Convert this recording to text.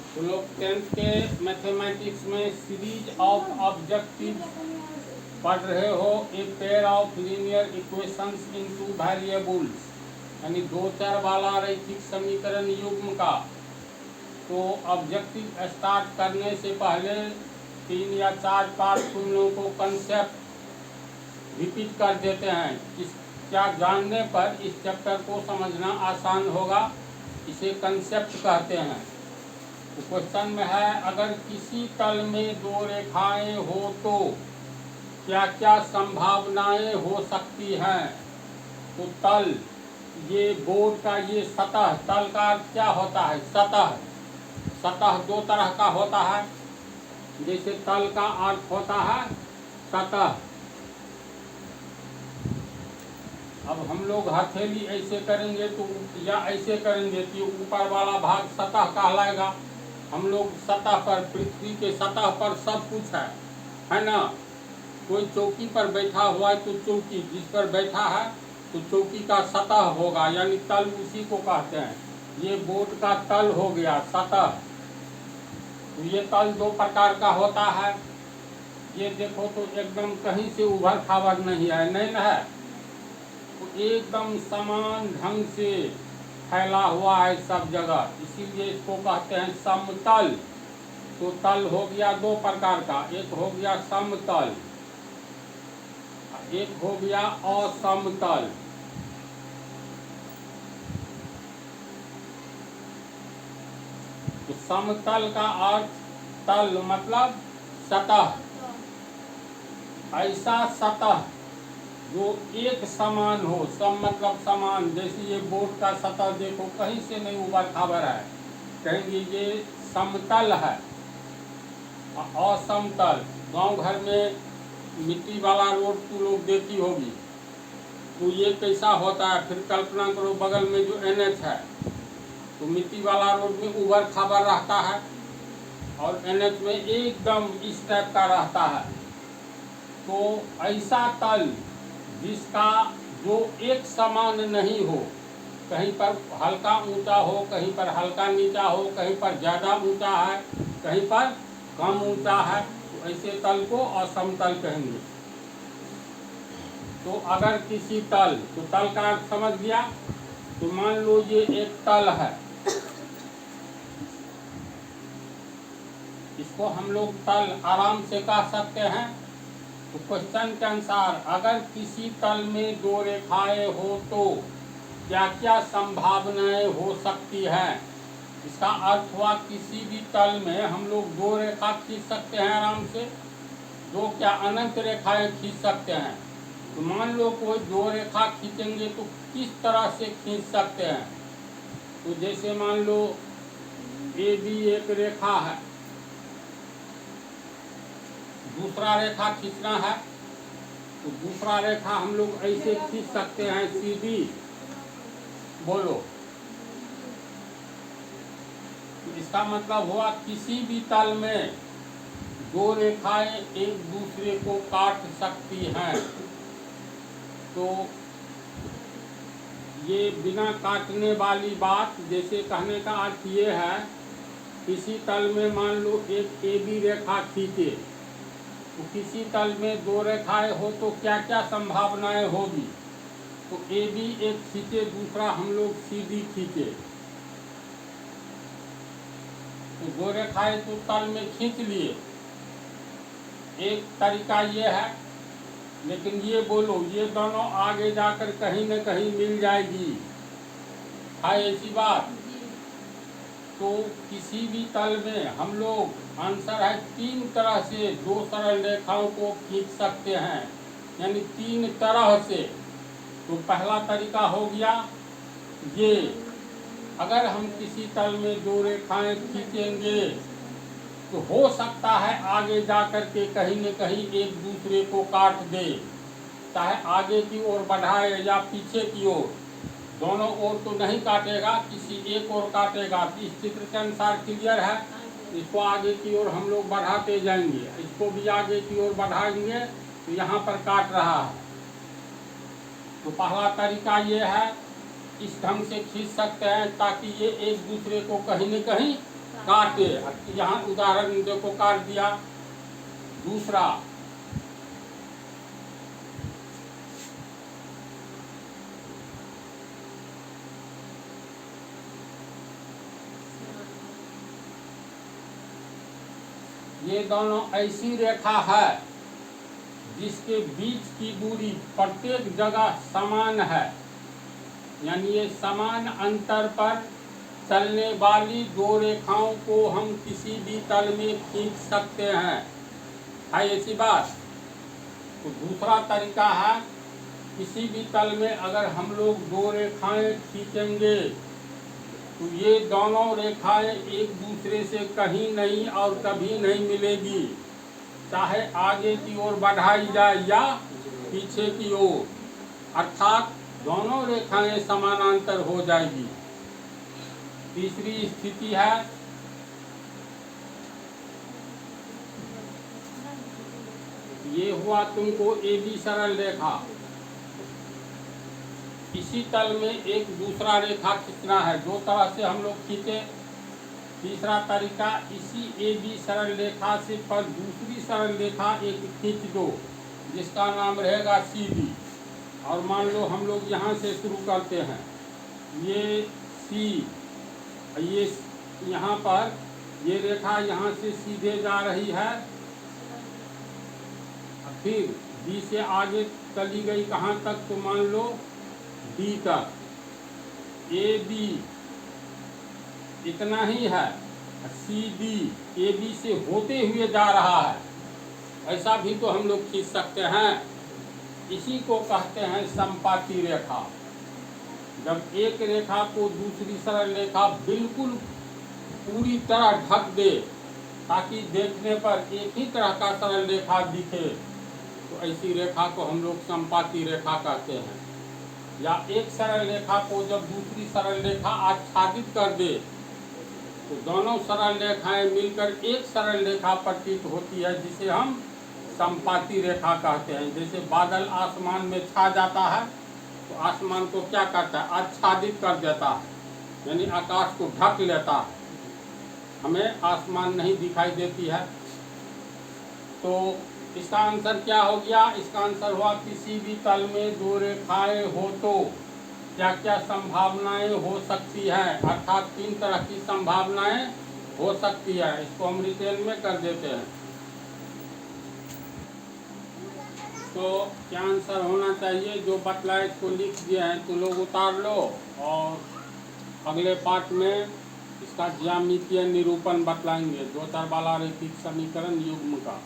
तो लोग 10th के मैथमेटिक्स में सीरीज ऑफ ऑब्जेक्टिव पढ़ रहे हो। A pair of linear equations into variables, यानी दो चर वाला रैखिक समीकरण युग्म का। तो ऑब्जेक्टिव स्टार्ट करने से पहले 3 या 4 पार्ट तुम लोगों को कंसेप्ट रिपीट कर देते हैं। इस क्या जानने पर इस चैप्टर को समझना आसान होगा, इसे कंसेप्ट कहते हैं। तो क्वेश्चन में है, अगर किसी तल में दो रेखाएं हो तो क्या क्या संभावनाएं हो सकती हैं। तो तल, ये बोर्ड का ये सतह, तल का अर्थ क्या होता है, सतह। सतह दो तरह का होता है। जैसे तल का अर्थ होता है सतह। अब हम लोग हथेली ऐसे करेंगे तो या ऐसे करेंगे कि ऊपर वाला भाग सतह कहलाएगा। हम लोग सतह पर, पृथ्वी के सतह पर सब कुछ है ना। कोई चौकी पर बैठा हुआ है तो चौकी जिस पर बैठा है तो चौकी का सतह होगा, यानी तल उसी को कहते हैं। ये बोर्ड का तल हो गया सतह। तो ये तल दो प्रकार का होता है। ये देखो तो एकदम कहीं से उभर खाबर नहीं है, नहीं है, तो एकदम समान ढंग से फैला हुआ है सब जगह, इसीलिए इसको कहते हैं समतल। तो तल हो गया दो प्रकार का, एक हो गया समतल, एक हो गया असमतल। तो समतल का अर्थ, तल मतलब सतह, ऐसा सतह जो एक समान हो। सम मतलब समान। जैसे ये बोर्ड का सतह देखो कहीं से नहीं उबड़ खाबड़ है, कहेंगे ये समतल है। असमतल, गांव घर में मिट्टी वाला रोड तू लोग देखी होगी, तो ये कैसा होता है, फिर कल्पना करो बगल में जो NH है, तो मिट्टी वाला रोड में उबड़ खाबड़ रहता है और NH में एकदम इस टाइप का रहता है। तो ऐसा तल जिसका जो एक समान नहीं हो, कहीं पर हल्का ऊंचा हो, कहीं पर हल्का नीचा हो, कहीं पर ज़्यादा ऊंचा है, कहीं पर कम ऊंचा है, तो ऐसे तल को असमतल कहेंगे। तो अगर किसी तल, तो तल का अर्थ समझ गया। तो मान लो ये एक तल है, इसको हम लोग तल आराम से कह सकते हैं। तो क्वेश्चन के अनुसार, अगर किसी तल में दो रेखाएं हो तो क्या क्या संभावनाएं हो सकती हैं। इसका अर्थ हुआ किसी भी तल में हम लोग दो रेखा खींच सकते हैं आराम से, दो क्या अनंत रेखाएं खींच सकते हैं। तो मान लो कोई दो रेखा खींचेंगे तो किस तरह से खींच सकते हैं। तो जैसे मान लो AB एक रेखा है, दूसरा रेखा खींचना है, तो दूसरा रेखा हम लोग ऐसे खींच सकते हैं सीधी। बोलो, तो इसका मतलब हुआ किसी भी तल में दो रेखाएं एक दूसरे को काट सकती हैं। तो ये बिना काटने वाली बात, जैसे कहने का अर्थ ये है, किसी तल में मान लो एक AB रेखा खींचे, तो किसी तल में दो रेखाएं हो तो क्या क्या संभावनाएं होगी। तो AB एक खींचे, दूसरा हम लोग CD खींचे, तो दो रेखाएं तो तल में खींच लिए, एक तरीका ये है। लेकिन ये बोलो, ये दोनों आगे जाकर कहीं न कहीं मिल जाएगी, है ऐसी बात। तो किसी भी तल में हम लोग, आंसर है 3 तरह से दो सरल रेखाओं को खींच सकते हैं, यानी 3 तरह से। तो पहला तरीका हो गया ये, अगर हम किसी तल में दो रेखाएं खींचेंगे तो हो सकता है आगे जाकर के कहीं न कहीं एक दूसरे को काट दे, चाहे आगे की ओर बढ़ाए या पीछे की ओर, दोनों ओर तो नहीं काटेगा, किसी एक ओर काटेगा। इस चित्र के अनुसार क्लियर है। इसको आगे की ओर हम लोग बढ़ाते जाएंगे, इसको भी आगे की ओर बढ़ाएंगे, तो यहाँ पर काट रहा है। तो पहला तरीका ये है, इस ढंग से खींच सकते हैं ताकि ये एक दूसरे को कहीं न कहीं काटे। यहाँ उदाहरण देखो काट दिया। दूसरा ये दोनों ऐसी रेखा है जिसके बीच की दूरी प्रत्येक जगह समान है, यानी ये समान अंतर पर चलने वाली दो रेखाओं को हम किसी भी तल में खींच सकते हैं। है ऐसी बात। तो दूसरा तरीका है, किसी भी तल में अगर हम लोग दो रेखाएं खींचेंगे तो ये दोनों रेखाएं एक दूसरे से कहीं नहीं और कभी नहीं मिलेगी, चाहे आगे की ओर बढ़ाई जाए या पीछे की ओर, अर्थात दोनों रेखाएं समानांतर हो जाएगी। तीसरी स्थिति है, ये हुआ तुमको AB सरल रेखा, इसी तल में एक दूसरा रेखा खींचना है। दो तरह से हम लोग खींचे। तीसरा तरीका, इसी AB सरल रेखा से पर दूसरी सरल रेखा एक खींच दो जिसका नाम रहेगा CD। और मान लो हम लोग यहाँ से शुरू करते हैं, ये C, ये यहाँ पर ये रेखा यहाँ से सीधे जा रही है, फिर B से आगे चली गई कहाँ तक, तो मान लो D तक। AB इतना ही है, CD AB से होते हुए जा रहा है, ऐसा भी तो हम लोग खींच सकते हैं। इसी को कहते हैं समपाती रेखा। जब एक रेखा को दूसरी सरल रेखा बिल्कुल पूरी तरह ढक दे ताकि देखने पर एक ही तरह का सरल रेखा दिखे, तो ऐसी रेखा को हम लोग समपाती रेखा कहते हैं। या एक सरल रेखा को जब दूसरी सरल रेखा आच्छादित कर दे तो दोनों सरल रेखाएं मिलकर एक सरल रेखा प्रतीत होती है, जिसे हम समपाती रेखा कहते हैं। जैसे बादल आसमान में छा जाता है तो आसमान को क्या करता है, आच्छादित कर देता है, यानी आकाश को ढक लेता है, हमें आसमान नहीं दिखाई देती है। तो इसका आंसर क्या हो गया, इसका आंसर हुआ किसी भी तल में दो रेखाएं हो तो क्या क्या संभावनाएं हो सकती हैं, अर्थात 3 तरह की संभावनाएं हो सकती है। इसको हम रिटेल में कर देते हैं। तो क्या आंसर होना चाहिए, जो बतलाए इसको लिख दिए हैं तो लोग उतार लो, और अगले पार्ट में इसका ज्यामितीय निरूपण बतलाएंगे, 2 चर वाला रैखिक समीकरण युग्म का।